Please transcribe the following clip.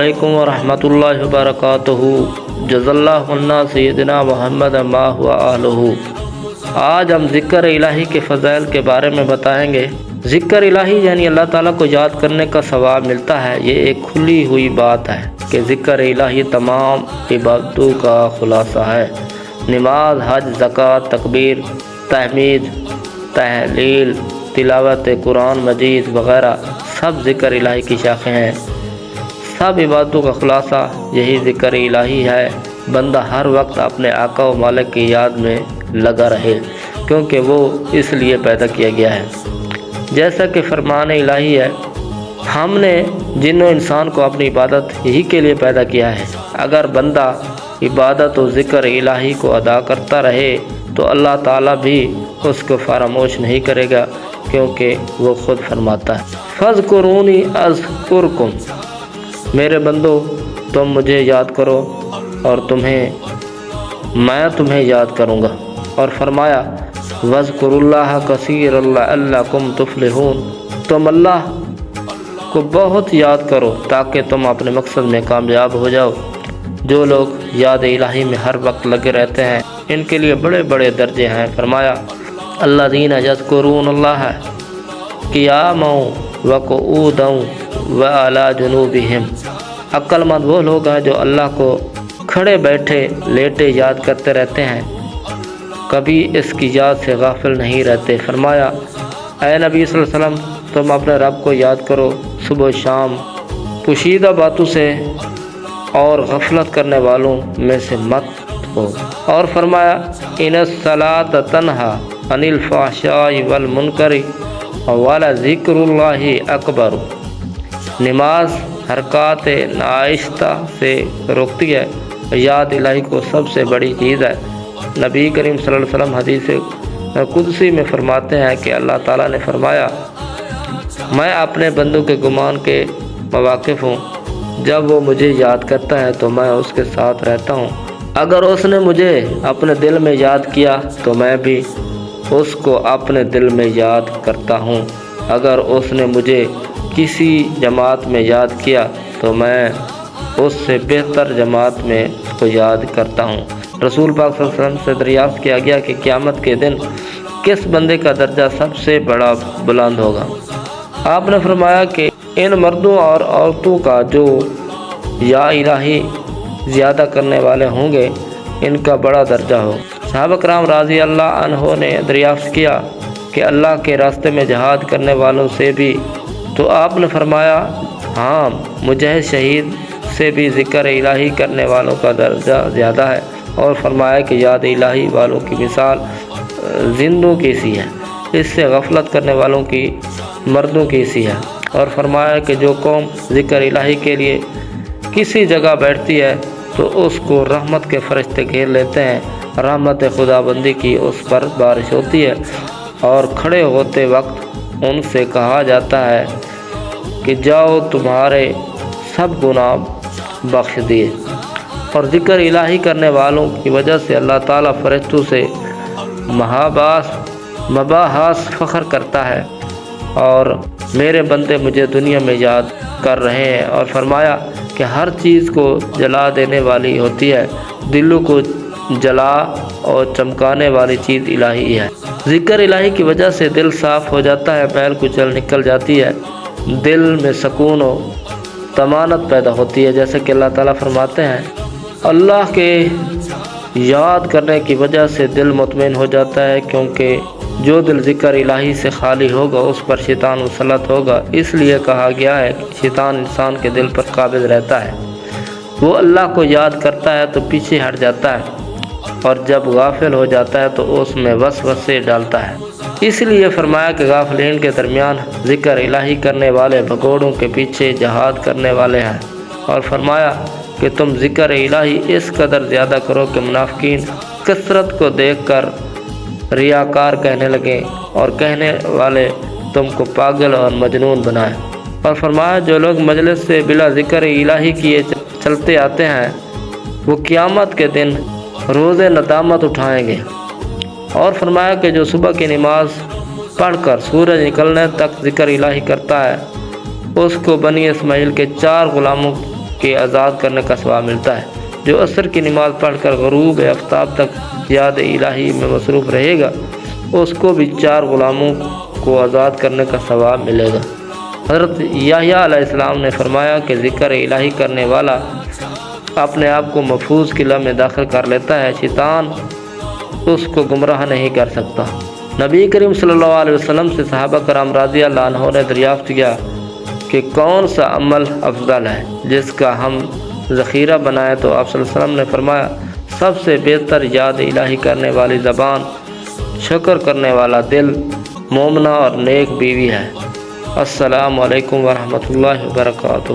علیکم ورحمۃ اللہ وبرکاتہ۔ جزاللہ عنا سیدنا محمد ما ہوا آلہ۔ آج ہم ذکر الہی کے فضائل کے بارے میں بتائیں گے۔ ذکر الہی یعنی اللہ تعالیٰ کو یاد کرنے کا ثواب ملتا ہے۔ یہ ایک کھلی ہوئی بات ہے کہ ذکر الہی تمام عبادتوں کا خلاصہ ہے۔ نماز، حج، زکوٰۃ، تکبیر، تحمید، تہلیل، تلاوت قرآن مجید وغیرہ سب ذکر الہی کی شاخیں ہیں۔ سب عبادتوں کا خلاصہ یہی ذکر الہی ہے۔ بندہ ہر وقت اپنے آقا و مالک کی یاد میں لگا رہے، کیونکہ وہ اس لیے پیدا کیا گیا ہے۔ جیسا کہ فرمان الہی ہے، ہم نے جن و انسان کو اپنی عبادت ہی کے لیے پیدا کیا ہے۔ اگر بندہ عبادت و ذکر الہی کو ادا کرتا رہے تو اللہ تعالیٰ بھی اس کو فراموش نہیں کرے گا، کیونکہ وہ خود فرماتا ہے، فَاذْكُرُونِی أَذْكُرْکُم، میرے بندو تم مجھے یاد کرو اور میں تمہیں یاد کروں گا۔ اور فرمایا وَاذْكُرُوا اللَّهَ كَثِيرًا لَعَلَّکُمْ تُفْلِحُونَ، تم اللہ کو بہت یاد کرو تاکہ تم اپنے مقصد میں کامیاب ہو جاؤ۔ جو لوگ یاد الہی میں ہر وقت لگے رہتے ہیں ان کے لیے بڑے بڑے درجے ہیں۔ فرمایا الذین یذکرون اللہ قیاما وقعودا وعلی جنوبہم، عقل مند وہ لوگ ہیں جو اللہ کو کھڑے بیٹھے لیٹے یاد کرتے رہتے ہیں، کبھی اس کی یاد سے غافل نہیں رہتے۔ فرمایا اے نبی صلی اللہ علیہ وسلم، تم اپنے رب کو یاد کرو صبح و شام، پوشیدہ باتوں سے اور غفلت کرنے والوں میں سے مت ہو۔ اور فرمایا ان الصلاۃ تنہی عن الفحشاء والمنکر ولذکر اللہ اکبر، نماز حرکات ناشستہ سے روکتی ہے، یاد الہی کو سب سے بڑی چیز ہے۔ نبی کریم صلی اللہ علیہ وسلم حدیث قدسی میں فرماتے ہیں کہ اللہ تعالیٰ نے فرمایا میں اپنے بندوں کے گمان کے مواقف ہوں، جب وہ مجھے یاد کرتا ہے تو میں اس کے ساتھ رہتا ہوں، اگر اس نے مجھے اپنے دل میں یاد کیا تو میں بھی اس کو اپنے دل میں یاد کرتا ہوں، اگر اس نے مجھے کسی جماعت میں یاد کیا تو میں اس سے بہتر جماعت میں اس کو یاد کرتا ہوں۔ رسول پاک صلی اللہ علیہ وسلم سے دریافت کیا گیا کہ قیامت کے دن کس بندے کا درجہ سب سے بڑا بلند ہوگا؟ آپ نے فرمایا کہ ان مردوں اور عورتوں کا جو یا الہی زیادہ کرنے والے ہوں گے ان کا بڑا درجہ ہو۔ صحابہ کرام رضی اللہ عنہ نے دریافت کیا کہ اللہ کے راستے میں جہاد کرنے والوں سے بھی؟ تو آپ نے فرمایا ہاں، مجاہد شہید سے بھی ذکر الہی کرنے والوں کا درجہ زیادہ ہے۔ اور فرمایا کہ یاد الہی والوں کی مثال زندوں کی سی ہے، اس سے غفلت کرنے والوں کی مردوں کی سی ہے۔ اور فرمایا کہ جو قوم ذکر الہی کے لیے کسی جگہ بیٹھتی ہے تو اس کو رحمت کے فرشتے گھیر لیتے ہیں، رحمت خدا بندی کی اس پر بارش ہوتی ہے، اور کھڑے ہوتے وقت ان سے کہا جاتا ہے کہ جاؤ تمہارے سب گناہ بخش دیے۔ اور ذکر الہی کرنے والوں کی وجہ سے اللہ تعالیٰ فرشتوں سے مباحث فخر کرتا ہے، اور میرے بندے مجھے دنیا میں یاد کر رہے ہیں۔ اور فرمایا کہ ہر چیز کو جلا دینے والی ہوتی ہے، دلوں کو جلا اور چمکانے والی چیز الہی ہے۔ ذکر الہی کی وجہ سے دل صاف ہو جاتا ہے، میل کچل نکل جاتی ہے، دل میں سکون و طمانت پیدا ہوتی ہے۔ جیسے کہ اللہ تعالیٰ فرماتے ہیں اللہ کے یاد کرنے کی وجہ سے دل مطمئن ہو جاتا ہے، کیونکہ جو دل ذکر الہی سے خالی ہوگا اس پر شیطان مسلط ہوگا۔ اس لیے کہا گیا ہے کہ شیطان انسان کے دل پر قابض رہتا ہے، وہ اللہ کو یاد کرتا ہے تو پیچھے ہٹ جاتا ہے، اور جب غافل ہو جاتا ہے تو اس میں وسوسے ڈالتا ہے۔ اس لیے فرمایا کہ غافلین کے درمیان ذکر الہی کرنے والے بھگوڑوں کے پیچھے جہاد کرنے والے ہیں۔ اور فرمایا کہ تم ذکر الہی اس قدر زیادہ کرو کہ منافقین کثرت کو دیکھ کر ریاکار کہنے لگے، اور کہنے والے تم کو پاگل اور مجنون بنائے۔ اور فرمایا جو لوگ مجلس سے بلا ذکر الہی کیے چلتے آتے ہیں وہ قیامت کے دن روز ندامت اٹھائیں گے۔ اور فرمایا کہ جو صبح کی نماز پڑھ کر سورج نکلنے تک ذکر الہی کرتا ہے اس کو بنی اسماعیل کے 4 غلاموں کے آزاد کرنے کا ثواب ملتا ہے۔ جو عصر کی نماز پڑھ کر غروب آفتاب تک یاد الہی میں مصروف رہے گا اس کو بھی 4 غلاموں کو آزاد کرنے کا ثواب ملے گا۔ حضرت یحییٰ علیہ السلام نے فرمایا کہ ذکر الہی کرنے والا اپنے آپ کو محفوظ قلعہ میں داخل کر لیتا ہے، شیطان اس کو گمراہ نہیں کر سکتا۔ نبی کریم صلی اللہ علیہ وسلم سے صحابہ کرام رضی اللہ عنہ نے دریافت کیا کہ کون سا عمل افضل ہے جس کا ہم ذخیرہ بنائیں، تو آپ صلی اللہ علیہ وسلم نے فرمایا سب سے بہتر یاد الہی کرنے والی زبان، شکر کرنے والا دل، مومنہ اور نیک بیوی ہے۔ السلام علیکم ورحمۃ اللہ وبرکاتہ۔